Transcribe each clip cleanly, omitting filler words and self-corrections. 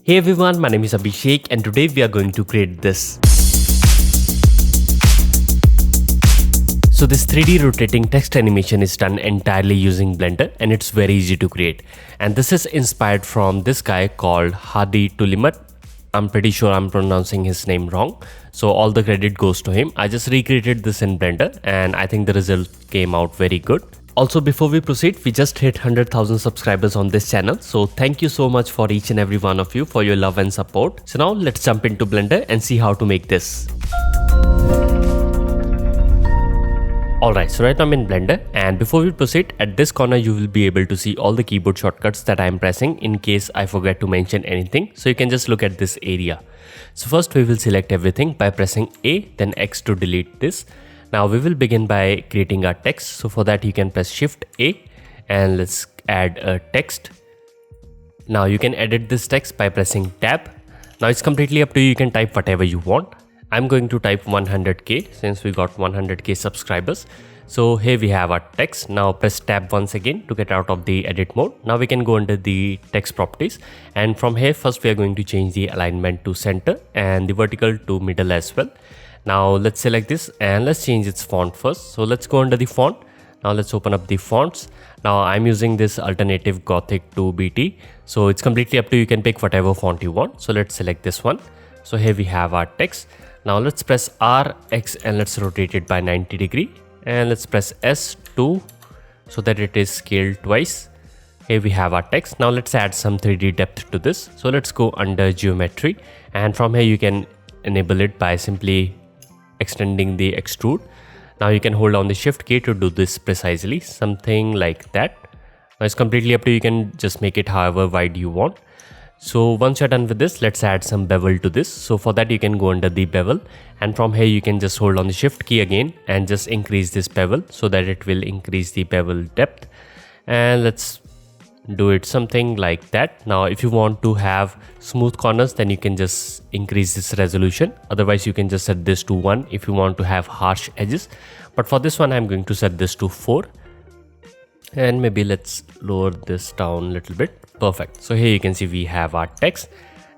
Hey everyone, my name is Abhishek and today we are going to create this. So this 3D rotating text animation is done entirely using Blender and it's very easy to create. And this is inspired from this guy called Hadi Tulimat. I'm pretty sure I'm pronouncing his name wrong, so all the credit goes to him. I just recreated this in Blender and I think the result came out very good. Also, before we proceed, we just hit 100,000 subscribers on this channel. So thank you so much for each and every one of you for your love and support. So now let's jump into Blender and see how to make this. Alright, so right now I'm in Blender, and before we proceed, at this corner you will be able to see all the keyboard shortcuts that I am pressing in case I forget to mention anything. So you can just look at this area. So first we will select everything by pressing A, then X to delete this. Now we will begin by creating our text. So for that you can press Shift A and let's add a text. Now you can edit this text by pressing Tab. Now it's completely up to you, you can type whatever you want. I'm going to type 100k since we got 100k subscribers. So here we have our text. Now press Tab once again to get out of the edit mode. Now we can go under the text properties, and from here first we are going to change the alignment to center and the vertical to middle as well. Now let's select this and let's change its font first. So let's go under the font. Now let's open up the fonts. Now I'm using this alternative Gothic 2BT. So it's completely up to you, you can pick whatever font you want. So let's select this one. So here we have our text. Now let's press R, X and let's rotate it by 90 degree. And let's press S2 so that it is scaled twice. Here we have our text. Now let's add some 3D depth to this. So let's go under geometry, and from here you can enable it by simply extending the extrude. Now you can hold on the Shift key to do this precisely, something like that. Now it's completely up to you, you can just make it however wide you want. So once you're done with this, let's add some bevel to this. So for that you can go under the bevel, and from here you can just hold on the Shift key again and just increase this bevel so that it will increase the bevel depth. And let's do it something like that. Now if you want to have smooth corners, then you can just increase this resolution. Otherwise you can just set this to 1 if you want to have harsh edges. But for this one I'm going to set this to 4. And maybe let's lower this down a little bit. Perfect. So here you can see we have our text.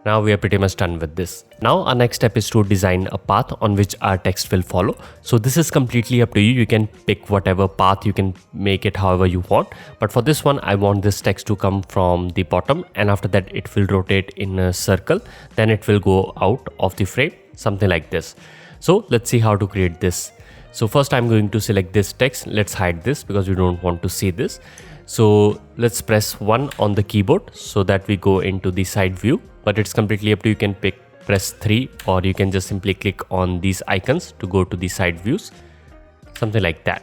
Now we are pretty much done with this. Now our next step is to design a path on which our text will follow. So this is completely up to you. You can pick whatever path, you can make it however you want. But for this one, I want this text to come from the bottom, and after that it will rotate in a circle. Then it will go out of the frame, something like this. So let's see how to create this. So first I'm going to select this text. Let's hide this because we don't want to see this. So let's press 1 on the keyboard so that we go into the side view, but it's completely up to you. You can press 3, or you can just simply click on these icons to go to the side views, something like that.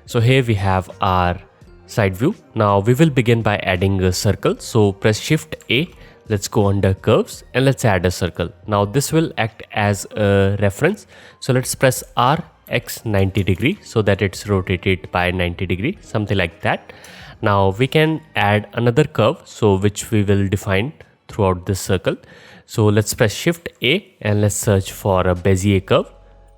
So here we have our side view. Now we will begin by adding a circle. So press Shift A, let's go under curves and let's add a circle. Now this will act as a reference. So let's press R, X 90 degree so that it's rotated by 90 degree, something like that. Now we can add another curve, so which we will define throughout this circle. So let's press Shift A and let's search for a Bezier curve.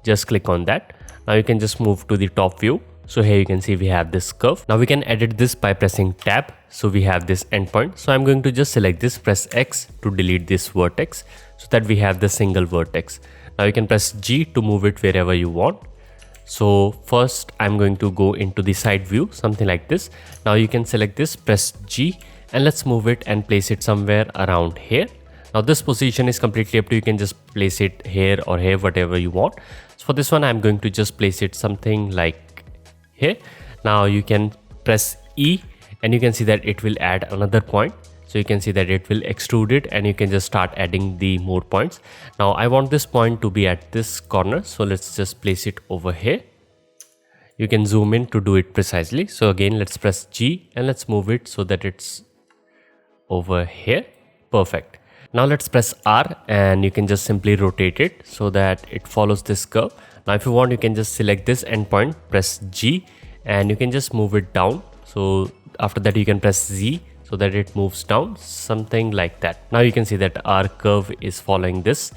Just click on that. Now you can just move to the top view. So here you can see we have this curve. Now we can edit this by pressing Tab. So we have this endpoint. So I'm going to just select this, press X to delete this vertex so that we have the single vertex. Now you can press G to move it wherever you want. So first I'm going to go into the side view, something like this. Now you can select this, press G and let's move it and place it somewhere around here. Now this position is completely up to you, you can just place it here or here, whatever you want. So for this one I'm going to just place it something like here. Now you can press E and you can see that it will add another point. So you can see that it will extrude it and you can just start adding the more points. Now I want this point to be at this corner. So let's just place it over here. You can zoom in to do it precisely. So again, let's press G and let's move it so that it's over here. Perfect. Now let's press R and you can just simply rotate it so that it follows this curve. Now if you want, you can just select this endpoint, press G and you can just move it down. So after that you can press Z so that it moves down, something like that. Now you can see that our curve is following this.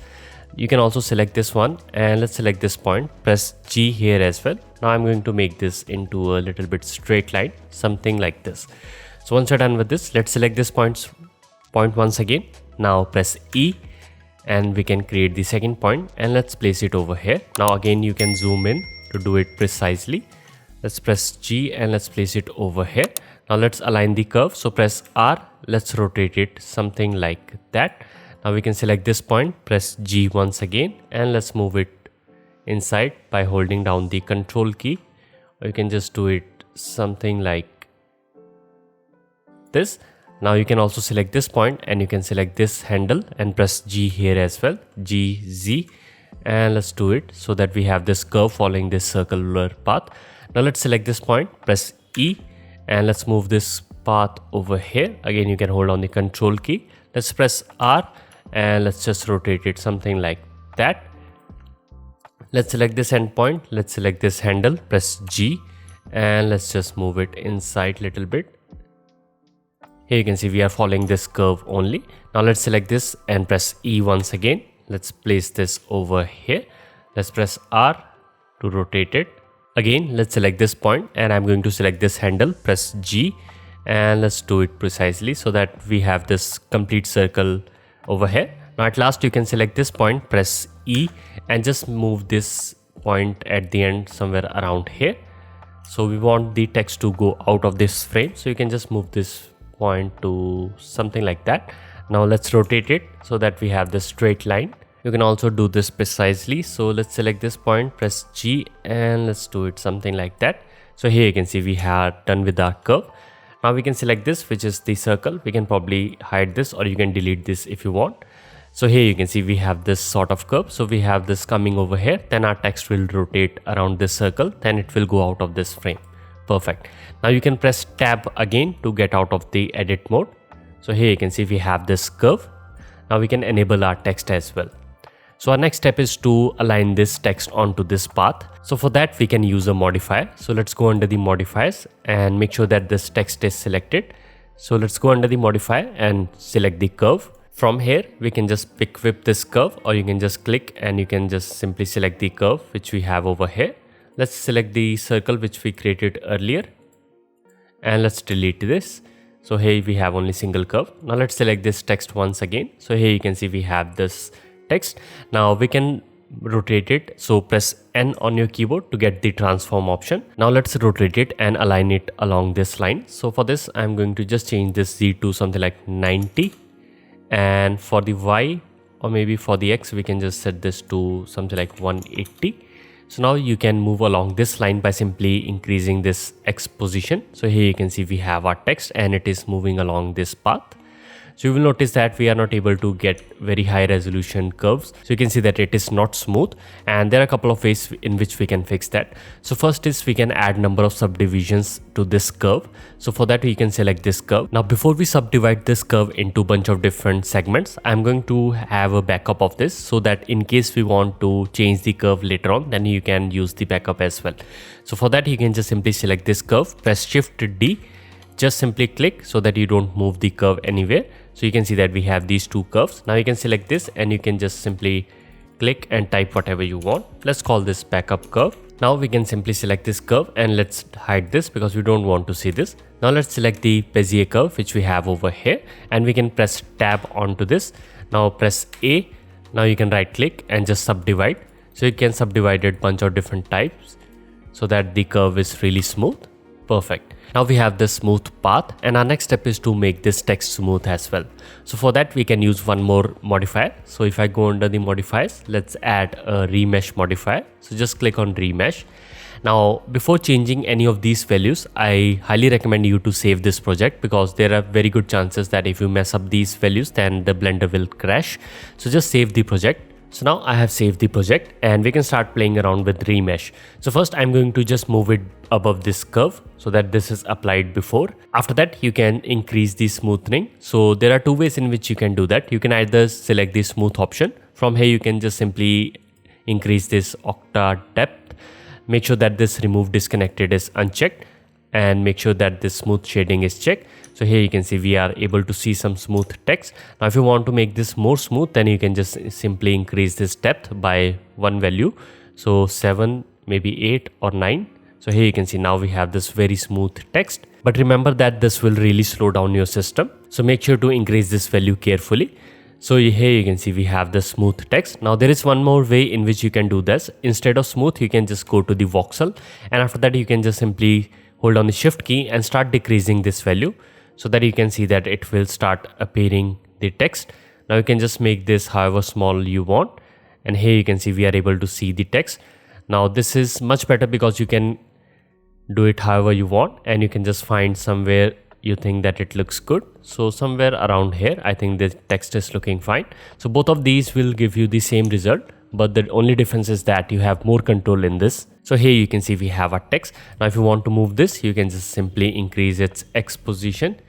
You can also select this one and let's select this point, press G here as well. Now I'm going to make this into a little bit straight line, something like this. So once you're done with this, let's select this point once again, Now press E and we can create the second point and let's place it over here. Now again you can zoom in to do it precisely. Let's press G and let's place it over here. Now let's align the curve. So press R, let's rotate it something like that. Now we can select this point, press G once again and let's move it inside by holding down the control key. Or you can just do it something like this. Now you can also select this point and you can select this handle and press G here as well, G, Z, and let's do it so that we have this curve following this circular path. Now let's select this point, press E, and let's move this path over here. Again, you can hold on the control key. Let's press R and let's just rotate it something like that. Let's select this endpoint, let's select this handle, press G, and let's just move it inside a little bit. Here you can see we are following this curve only. Now let's select this and press E once again. Let's place this over here. Let's press R to rotate it. Again, let's select this point and I'm going to select this handle, press G, and let's do it precisely so that we have this complete circle over here. Now at last you can select this point, press E, and just move this point at the end somewhere around here. So we want the text to go out of this frame. So you can just move this point to something like that. Now let's rotate it so that we have this straight line. You can also do this precisely. So let's select this point, press G, and let's do it something like that. So here you can see we have done with our curve. Now we can select this, which is the circle. We can probably hide this or you can delete this if you want. So here you can see we have this sort of curve. So we have this coming over here, then our text will rotate around this circle, then it will go out of this frame. Perfect. Now you can press tab again to get out of the edit mode. So here you can see we have this curve. Now we can enable our text as well. So our next step is to align this text onto this path. So for that we can use a modifier. So let's go under the modifiers and make sure that this text is selected. So let's go under the modifier and select the curve. From here we can just pick whip this curve, or you can just click and you can just simply select the curve which we have over here. Let's select the circle which we created earlier and let's delete this. So here we have only single curve. Now let's select this text once again. So here you can see we have this text. Now we can rotate it. So press N on your keyboard to get the transform option. Now let's rotate it and align it along this line. So for this I'm going to just change this Z to something like 90, and for the Y or maybe for the X we can just set this to something like 180. So now you can move along this line by simply increasing this X position. So here you can see we have our text and it is moving along this path. So you will notice that we are not able to get very high resolution curves. So you can see that it is not smooth, and there are a couple of ways in which we can fix that. So first is we can add number of subdivisions to this curve. So for that we can select this curve. Now before we subdivide this curve into a bunch of different segments, I'm going to have a backup of this so that in case we want to change the curve later on, then you can use the backup as well. So for that you can just simply select this curve, press Shift D, just simply click so that you don't move the curve anywhere. So you can see that we have these two curves. Now you can select this and you can just simply click and type whatever you want. Let's call this backup curve. Now we can simply select this curve and let's hide this because we don't want to see this. Now let's select the Bezier curve which we have over here, and we can press tab onto this. Now press A. Now you can right click and just subdivide. So you can subdivide it bunch of different types so that the curve is really smooth. Perfect. Now we have this smooth path, and our next step is to make this text smooth as well. So for that we can use one more modifier. So if I go under the modifiers, let's add a remesh modifier. So just click on remesh. Now before changing any of these values, I highly recommend you to save this project because there are very good chances that if you mess up these values then the Blender will crash. So just save the project. So now I have saved the project and we can start playing around with remesh. So first I'm going to just move it above this curve so that this is applied before. After that you can increase the smoothing. So there are two ways in which you can do that. You can either select the smooth option. From here you can just simply increase this octa depth. Make sure that this remove disconnected is unchecked and make sure that this smooth shading is checked. So here you can see we are able to see some smooth text. Now if you want to make this more smooth, then you can just simply increase this depth by one value. So 7, maybe 8 or 9. So here you can see now we have this very smooth text. But remember that this will really slow down your system. So make sure to increase this value carefully. So here you can see we have the smooth text. Now there is one more way in which you can do this. Instead of smooth, you can just go to the voxel, and after that you can just simply hold on the shift key and start decreasing this value so that you can see that it will start appearing the text. Now you can just make this however small you want, and here you can see we are able to see the text. Now this is much better because you can do it however you want, and you can just find somewhere you think that it looks good. So somewhere around here I think the text is looking fine. So both of these will give you the same result, but the only difference is that you have more control in this. So here you can see we have our text. Now if you want to move this, you can just simply increase its X position.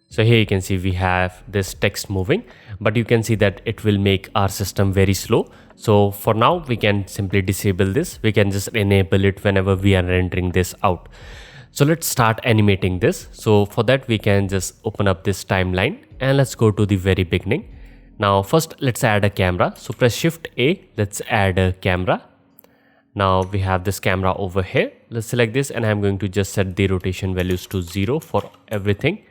So here you can see we have this text moving, but you can see that it will make our system very slow. So for now we can simply disable this. We can just enable it whenever we are rendering this out. So let's start animating this. So for that we can just open up this timeline and let's go to the very beginning. Now first let's add a camera. So press Shift A, let's add a camera. Now we have this camera over here. Let's select this, and I'm going to just set the rotation values to 0 for everything.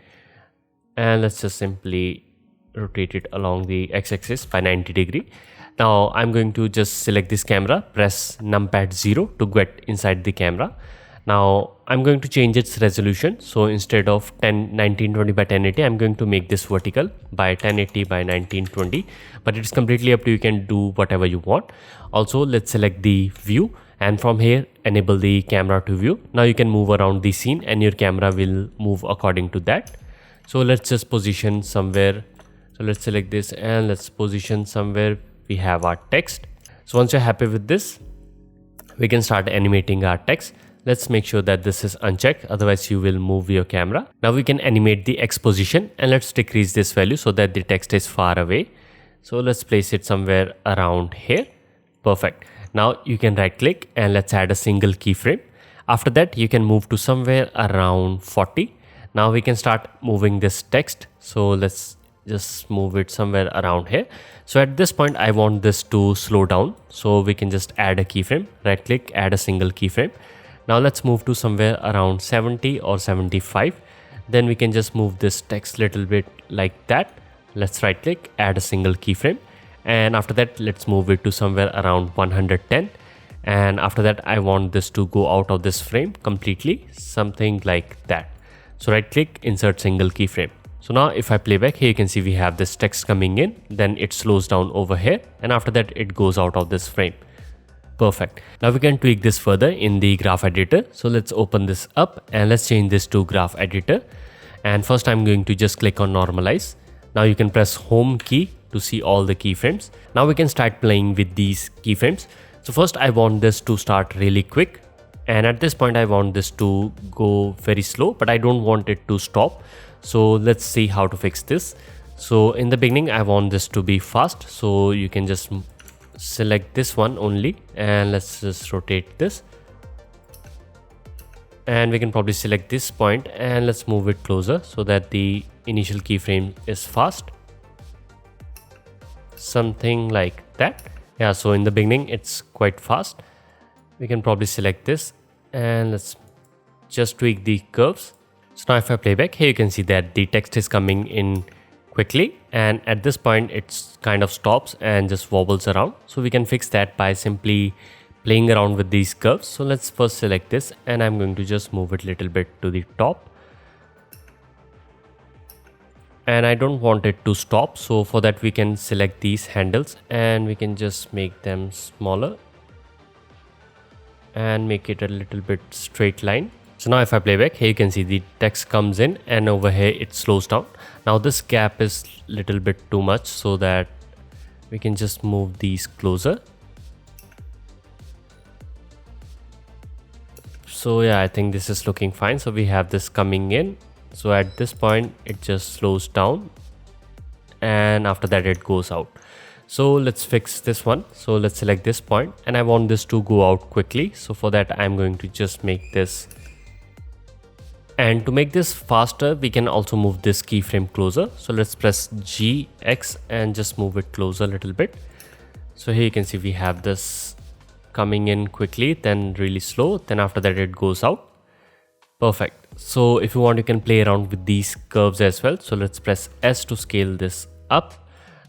And let's just simply rotate it along the x-axis by 90 degree. Now I'm going to just select this camera, press numpad 0 to get inside the camera. Now I'm going to change its resolution. So instead of 1920 by 1080, I'm going to make this vertical by 1080 by 1920, but it's completely up to you. You can do whatever you want. Also let's select the view, and from here enable the camera to view. Now you can move around the scene and your camera will move according to that. So let's just position somewhere. So let's select this and let's position somewhere. We have our text. So once you're happy with this, we can start animating our text. Let's make sure that this is unchecked, otherwise you will move your camera. Now we can animate the X position, and let's decrease this value so that the text is far away. So let's place it somewhere around here. Perfect. Now you can right click and let's add a single keyframe. After that you can move to somewhere around 40. Now we can start moving this text. So let's just move it somewhere around here. So at this point I want this to slow down. So we can just add a keyframe, right click, add a single keyframe. Now let's move to somewhere around 70 or 75. Then we can just move this text little bit like that. Let's right click, add a single keyframe. And after that, let's move it to somewhere around 110. And after that, I want this to go out of this frame completely, something like that. So right click, insert single keyframe. So now if I play back, here you can see we have this text coming in, then it slows down over here, and after that it goes out of this frame. Perfect. Now we can tweak this further in the graph editor. So let's open this up and let's change this to graph editor. And first I'm going to just click on normalize. Now you can press home key to see all the keyframes. Now we can start playing with these keyframes. So first I want this to start really quick. And at this point I want this to go very slow, but I don't want it to stop. So let's see how to fix this. So in the beginning I want this to be fast. So you can just select this one only, and let's just rotate this, and we can probably select this point and let's move it closer so that the initial keyframe is fast, something like that. Yeah, so in the beginning it's quite fast. We can probably select this and let's just tweak the curves. So now if I play back, here you can see that the text is coming in quickly, and at this point it's kind of stops and just wobbles around. So we can fix that by simply playing around with these curves. So let's first select this, and I'm going to just move it a little bit to the top, and I don't want it to stop. So for that we can select these handles and we can just make them smaller and make it a little bit straight line. So now if I play back, here you can see the text comes in and over here it slows down. Now this gap is a little bit too much, so that we can just move these closer. So yeah, I think this is looking fine. So we have this coming in. So at this point it just slows down, and after that it goes out. So let's fix this one. So let's select this point, and I want this to go out quickly. So for that I'm going to just make this. And to make this faster, we can also move this keyframe closer. So let's press GX and just move it closer a little bit. So here you can see we have this coming in quickly, then really slow, then after that it goes out. Perfect. So if you want, you can play around with these curves as well. So let's press S to scale this up.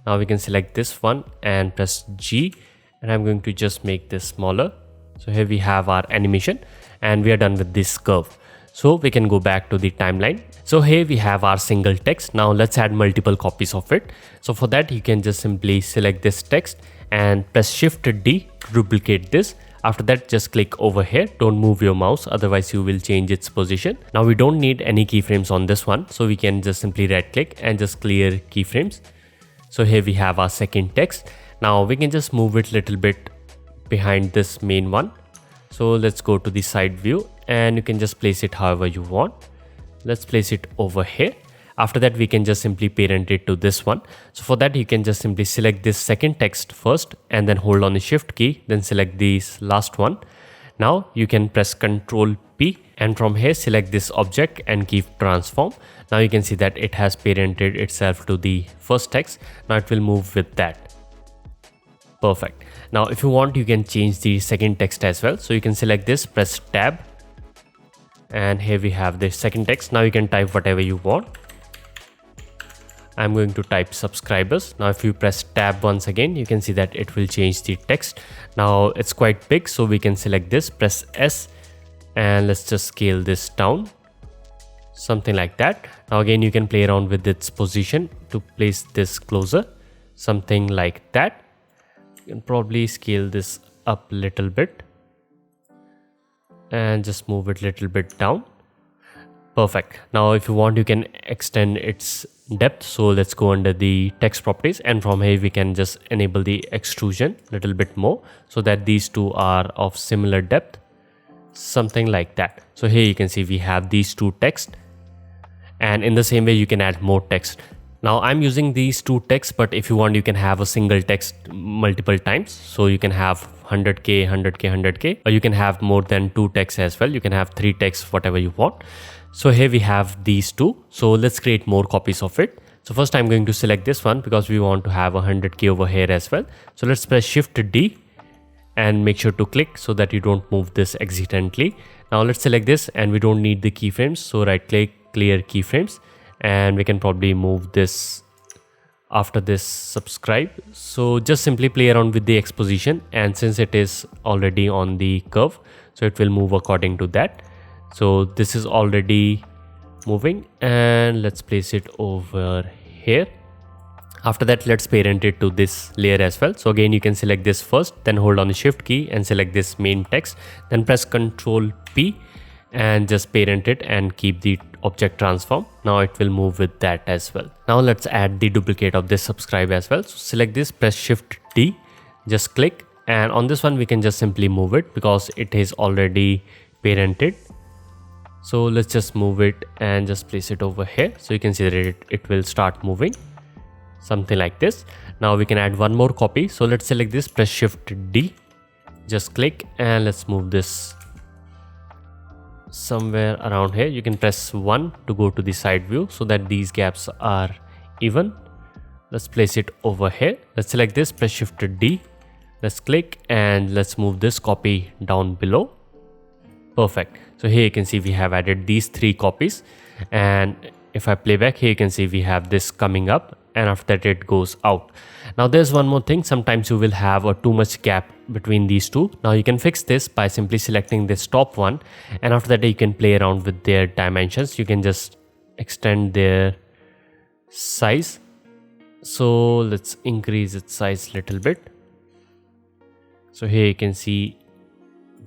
Now we can select this one and press G, and I'm going to just make this smaller. So here we have our animation and we are done with this curve. So we can go back to the timeline. So here we have our single text. Now let's add multiple copies of it. So for that you can just simply select this text and press Shift D to duplicate this. After that, just click over here. Don't move your mouse, otherwise you will change its position. Now we don't need any keyframes on this one, so we can just simply right click and just clear keyframes. So here we have our second text. Now we can just move it a little bit behind this main one. So let's go to the side view and you can just place it however you want. Let's place it over here. After that, we can just simply parent it to this one. So for that, you can just simply select this second text first and then hold on the Shift key, then select this last one. Now you can press Ctrl P and from here select this object and keep transform. Now you can see that it has parented itself to the first text. Now it will move with that. Perfect. Now if you want, you can change the second text as well. So you can select this, press Tab, and here we have the second text. Now you can type whatever you want. I'm going to type subscribers. Now if you press Tab once again, you can see that it will change the text. Now it's quite big, so we can select this, press S, and let's just scale this down, something like that. Now again, you can play around with its position to place this closer, something like that. You can probably scale this up a little bit and just move it a little bit down. Perfect. Now if you want, you can extend its depth. So let's go under the text properties, and from here we can just enable the extrusion a little bit more so that these two are of similar depth, something like that. So here you can see we have these two text, and in the same way you can add more text. Now I'm using these two texts, but if you want, you can have a single text multiple times. So you can have 100k, 100k, 100k, or you can have more than two texts as well. You can have three texts, whatever you want. So here we have these two. So let's create more copies of it. So first I'm going to select this one because we want to have 100k over here as well. So let's press Shift D and make sure to click so that you don't move this accidentally. Now let's select this, and we don't need the keyframes. So right click, clear keyframes, and we can probably move this after this subscribe. So just simply play around with the exposition, and since it is already on the curve, so it will move according to that. So this is already moving, and let's place it over here. After that, let's parent it to this layer as well. So again, you can select this first, then hold on the Shift key and select this main text, then press Ctrl P and just parent it and keep the object transform. Now it will move with that as well. Now let's add the duplicate of this subscribe as well. So select this, press Shift D, just click, and on this one we can just simply move it because it is already parented. So let's just move it and just place it over here. So you can see that it will start moving, something like this. Now we can add one more copy. So let's select this, press Shift D, just click, and let's move this somewhere around here. You can press 1 to go to the side view so that these gaps are even. Let's place it over here. Let's select this, press Shift D, let's click, and let's move this copy down below. Perfect. So here you can see we have added these three copies, and if I play back here, you can see we have this coming up, and after that it goes out. Now there's one more thing. Sometimes you will have a too much gap between these two. Now you can fix this by simply selecting this top one, and after that you can play around with their dimensions. You can just extend their size. So let's increase its size a little bit. So here you can see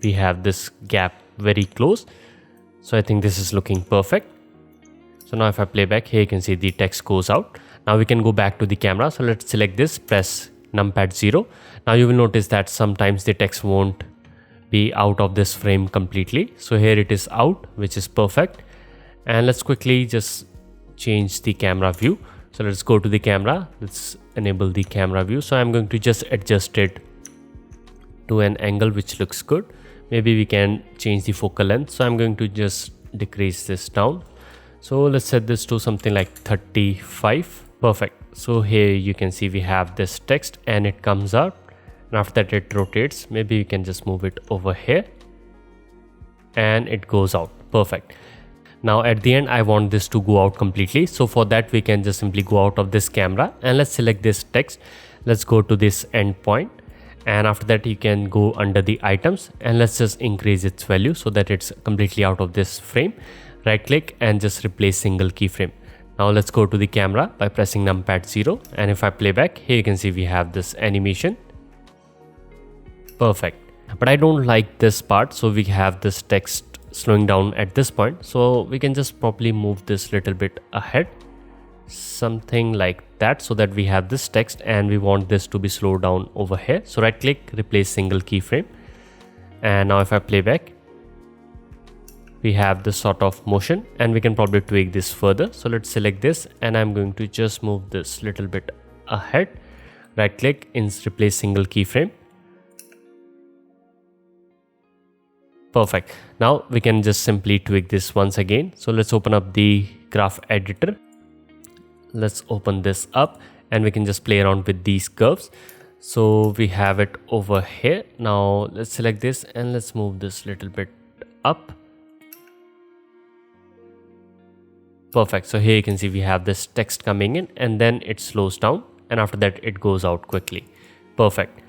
we have this gap very close. So I think this is looking perfect. So now if I play back here, you can see the text goes out. Now we can go back to the camera. So let's select this, press numpad 0. Now you will notice that sometimes the text won't be out of this frame completely. So here it is out, which is perfect. And let's quickly just change the camera view. So let's go to the camera. Let's enable the camera view. So I'm going to just adjust it to an angle which looks good. Maybe we can change the focal length. So I'm going to just decrease this down. So let's set this to something like 35. Perfect. So here you can see we have this text and it comes out, and after that it rotates. Maybe you can just move it over here and it goes out. Perfect. Now at the end I want this to go out completely, so for that we can just simply go out of this camera and let's select this text. Let's go to this endpoint, and after that you can go under the items and let's just increase its value so that it's completely out of this frame. Right click and just replace single keyframe. Now let's go to the camera by pressing numpad 0, and if I play back, here you can see we have this animation. Perfect. But I don't like this part, so we have this text slowing down at this point, so we can just probably move this little bit ahead, something like that, so that we have this text and we want this to be slowed down over here. So right click, replace single keyframe, and now if I play back, we have this sort of motion and we can probably tweak this further. So let's select this and I'm going to just move this little bit ahead. Right click, replace single keyframe. Perfect. Now we can just simply tweak this once again. So let's open up the graph editor. Let's open this up and we can just play around with these curves. So we have it over here. Now let's select this and let's move this little bit up. Perfect. So here you can see we have this text coming in and then it slows down and after that it goes out quickly. Perfect.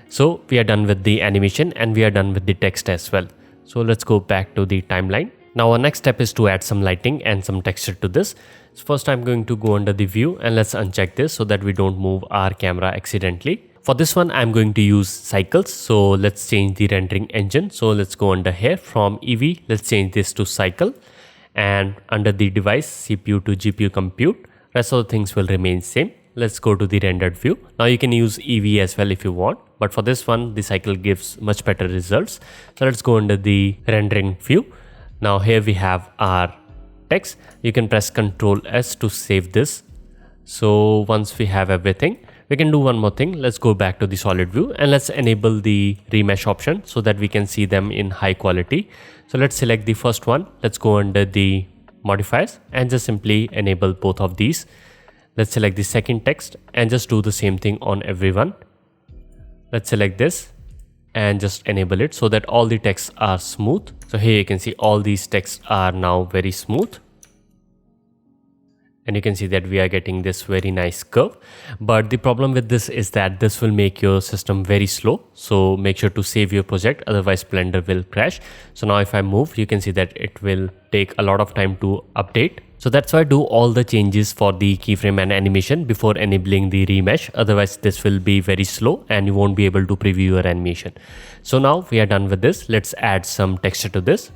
So we are done with the animation and we are done with the text as well. So let's go back to the timeline. Now our next step is to add some lighting and some texture to this. So first I'm going to go under the view and let's uncheck this so that we don't move our camera accidentally. For this one I'm going to use cycles. So let's change the rendering engine. So let's go under here from EV. Let's change this to cycle, and under the device CPU to GPU compute, rest of the things will remain same. Let's go to the rendered view. Now you can use EV as well if you want, but for this one the cycle gives much better results. So let's go under the rendering view. Now here we have our text. You can press Ctrl S to save this. So once we have everything, we can do one more thing. Let's go back to the solid view and let's enable the remesh option so that we can see them in high quality. So let's select the first one. Let's go under the modifiers and just simply enable both of these. Let's select the second text and just do the same thing on everyone. Let's select this and just enable it so that all the texts are smooth. So here you can see all these texts are now very smooth. And you can see that we are getting this very nice curve. But the problem with this is that this will make your system very slow. So make sure to save your project, otherwise Blender will crash. So now if I move, you can see that it will take a lot of time to update. So that's why I do all the changes for the keyframe and animation before enabling the remesh. Otherwise this will be very slow and you won't be able to preview your animation. So now we are done with this. Let's add some texture to this.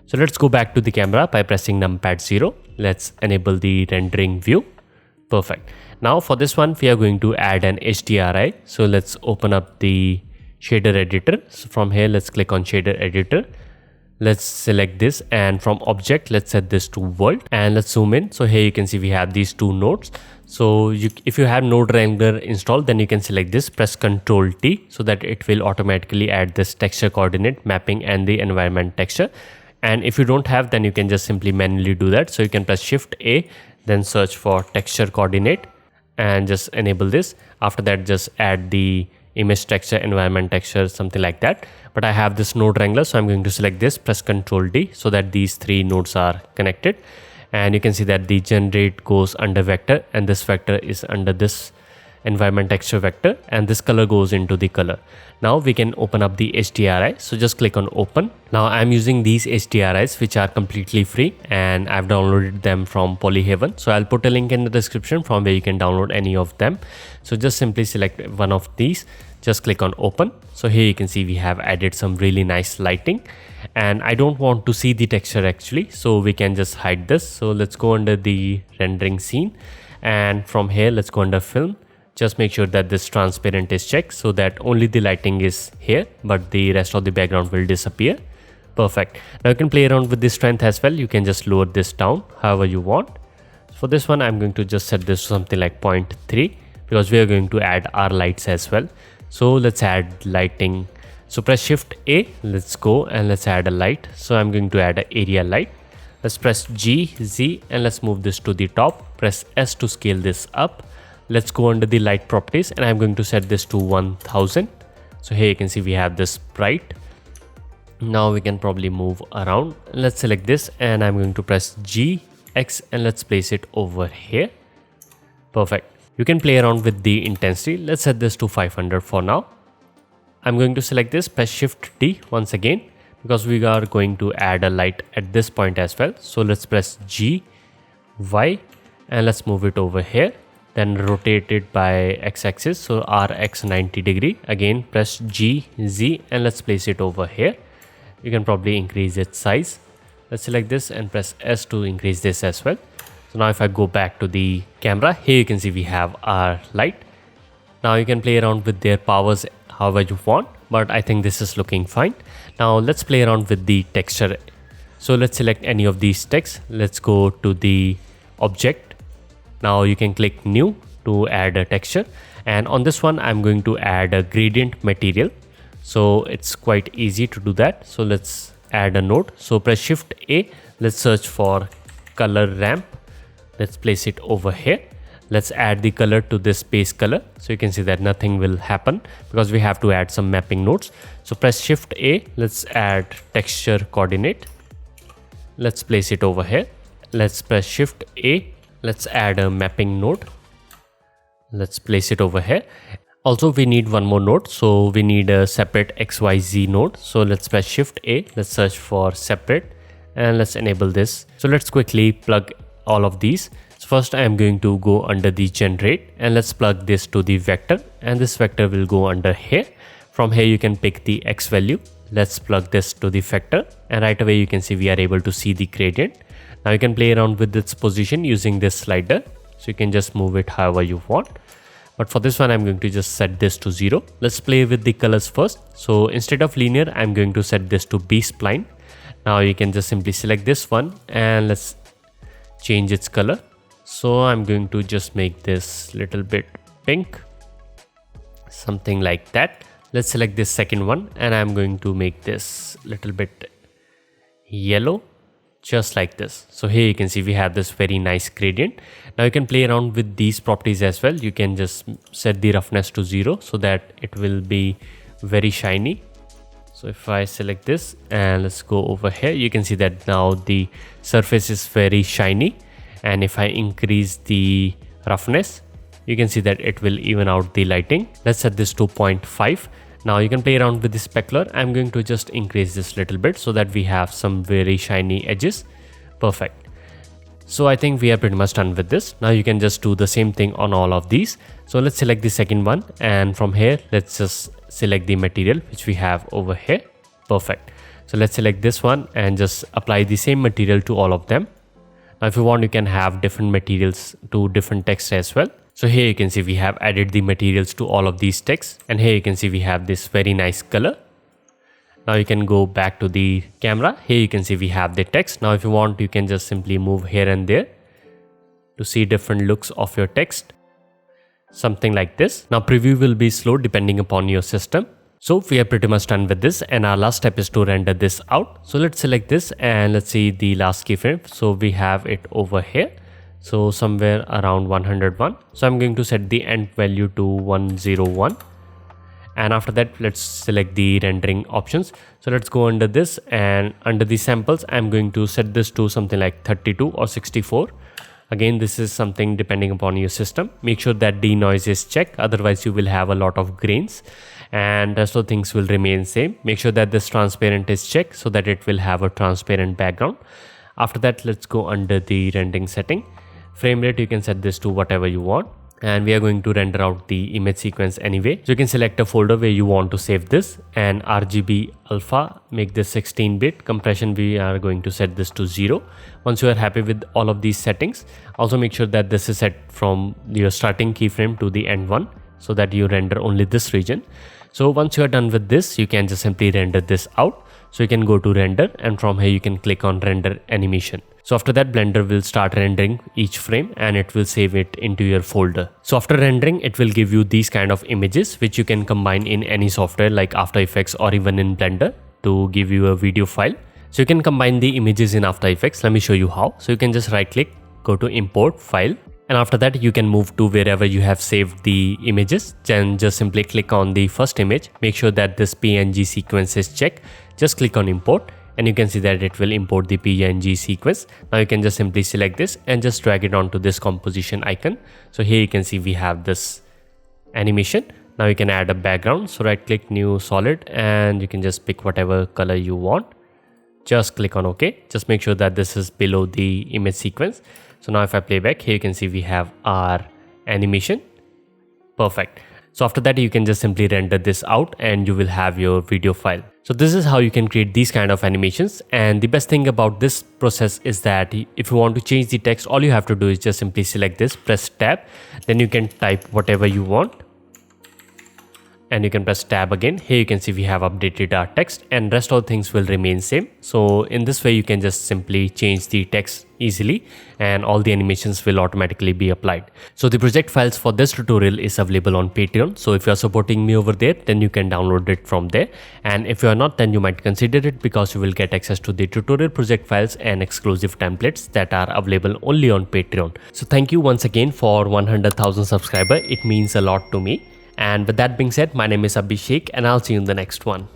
So let's go back to the camera by pressing numpad 0. Let's enable the rendering view. Perfect. Now for this one, we are going to add an HDRI. So let's open up the shader editor. So from here, let's click on shader editor. Let's select this, and from object, let's set this to world and let's zoom in. So here you can see we have these two nodes. So if you have Node Wrangler installed, then you can select this, press Ctrl T so that it will automatically add this texture coordinate mapping and the environment texture. And if you don't have, then you can just simply manually do that. So you can press Shift A, then search for texture coordinate and just enable this. After that, just add the image texture, environment texture, something like that. But I have this Node Wrangler, so I'm going to select this, press Ctrl D so that these three nodes are connected. And you can see that the generate goes under vector and this vector is under this environment texture vector, and this color goes into the color. Now we can open up the HDRI. So just click on open. Now I'm using these HDRIs which are completely free and I've downloaded them from Polyhaven. So I'll put a link in the description from where you can download any of them. So just simply select one of these, just click on open. So here you can see we have added some really nice lighting, and I don't want to see the texture actually, so we can just hide this. So let's go under the rendering scene, and from here let's go under film. Just make sure that this transparent is checked so that only the lighting is here, but the rest of the background will disappear. Perfect. Now you can play around with the strength as well. You can just lower this down however you want. For this one, I'm going to just set this to something like 0.3 because we are going to add our lights as well. So let's add lighting. So press Shift A, let's go and let's add a light. So I'm going to add an area light. Let's press G, Z, and let's move this to the top. Press S to scale this up. Let's go under the light properties and I'm going to set this to 1000. So here you can see we have this bright. Now we can probably move around. Let's select this and I'm going to press G, X and let's place it over here. Perfect. You can play around with the intensity. Let's set this to 500 for now. I'm going to select this, press Shift D once again because we are going to add a light at this point as well. So let's press G, Y and let's move it over here. Then rotate it by X-axis. So RX 90 degree. Again press G, Z and let's place it over here. You can probably increase its size. Let's select this and press S to increase this as well. So now if I go back to the camera, here you can see we have our light. Now you can play around with their powers however you want, but I think this is looking fine. Now let's play around with the texture. So let's select any of these texts. Let's go to the object. Now you can click new to add a texture. And on this one, I'm going to add a gradient material. So it's quite easy to do that. So let's add a node. So press Shift A. Let's search for color ramp. Let's place it over here. Let's add the color to this base color. So you can see that nothing will happen because we have to add some mapping nodes. So press Shift A. Let's add texture coordinate. Let's place it over here. Let's press Shift A. Let's add a mapping node. Let's place it over here. Also, we need one more node. So we need a separate XYZ node. So let's press Shift A. Let's search for separate and let's enable this. So let's quickly plug all of these. So first I am going to go under the generate and let's plug this to the vector and this vector will go under here. From here you can pick the X value. Let's plug this to the vector and right away you can see we are able to see the gradient. Now you can play around with its position using this slider. So you can just move it however you want. But for this one I'm going to just set this to 0. Let's play with the colors first. So instead of linear I'm going to set this to B-spline. Now you can just simply select this one and let's change its color. So I'm going to just make this little bit pink, something like that. Let's select this second one and I'm going to make this little bit yellow, just like this. So here you can see we have this very nice gradient. Now you can play around with these properties as well. You can just set the roughness to 0 so that it will be very shiny. So if I select this and let's go over here, you can see that now the surface is very shiny. And if I increase the roughness, you can see that it will even out the lighting. Let's set this to 0.5. Now you can play around with the specular. I'm going to just increase this little bit so that we have some very shiny edges. Perfect. So I think we are pretty much done with this. Now you can just do the same thing on all of these. So let's select the second one and from here let's just select the material which we have over here. Perfect. So let's select this one and just apply the same material to all of them. Now if you want you can have different materials to different texts as well. So here you can see we have added the materials to all of these texts and here you can see we have this very nice color. Now you can go back to the camera. Here you can see we have the text. Now if you want you can just simply move here and there to see different looks of your text. Something like this. Now preview will be slow depending upon your system. So we are pretty much done with this and our last step is to render this out. So let's select this and let's see the last keyframe. So we have it over here. So somewhere around 101. So I'm going to set the end value to 101. And after that, let's select the rendering options. So let's go under this and under the samples, I'm going to set this to something like 32 or 64. Again, this is something depending upon your system. Make sure that denoise is checked. Otherwise, you will have a lot of grains and so things will remain same. Make sure that this transparent is checked so that it will have a transparent background. After that, let's go under the rendering setting. Frame rate, you can set this to whatever you want. And we are going to render out the image sequence anyway. So you can select a folder where you want to save this and RGB alpha, make this 16-bit. Compression, we are going to set this to 0. Once you are happy with all of these settings, also make sure that this is set from your starting keyframe to the end one so that you render only this region. So once you are done with this, you can just simply render this out. So you can go to render and from here you can click on render animation. So after that, Blender will start rendering each frame and it will save it into your folder. So after rendering, it will give you these kind of images which you can combine in any software like After Effects or even in Blender to give you a video file. So you can combine the images in After Effects. Let me show you how. So you can just right click, go to import file And after that, you can move to wherever you have saved the images. Then just simply click on the first image. Make sure that this PNG sequence is checked. Just click on import and you can see that it will import the PNG sequence. Now you can just simply select this and just drag it onto this composition icon. So here you can see we have this animation. Now you can add a background. So right click, new solid, and you can just pick whatever color you want. Just click on OK. Just make sure that this is below the image sequence. So now if I play back, here you can see we have our animation. Perfect. So after that, you can just simply render this out and you will have your video file. So this is how you can create these kind of animations. And the best thing about this process is that if you want to change the text, all you have to do is just simply select this, press tab, then you can type whatever you want. And you can press tab again. Here you can see we have updated our text and rest all things will remain same. So in this way you can just simply change the text easily and all the animations will automatically be applied. So the project files for this tutorial is available on Patreon. So if you are supporting me over there, then you can download it from there. And if you are not, then you might consider it because you will get access to the tutorial project files and exclusive templates that are available only on Patreon. So thank you once again for 100,000 subscribers. It means a lot to me. And with that being said, my name is Abhishek and I'll see you in the next one.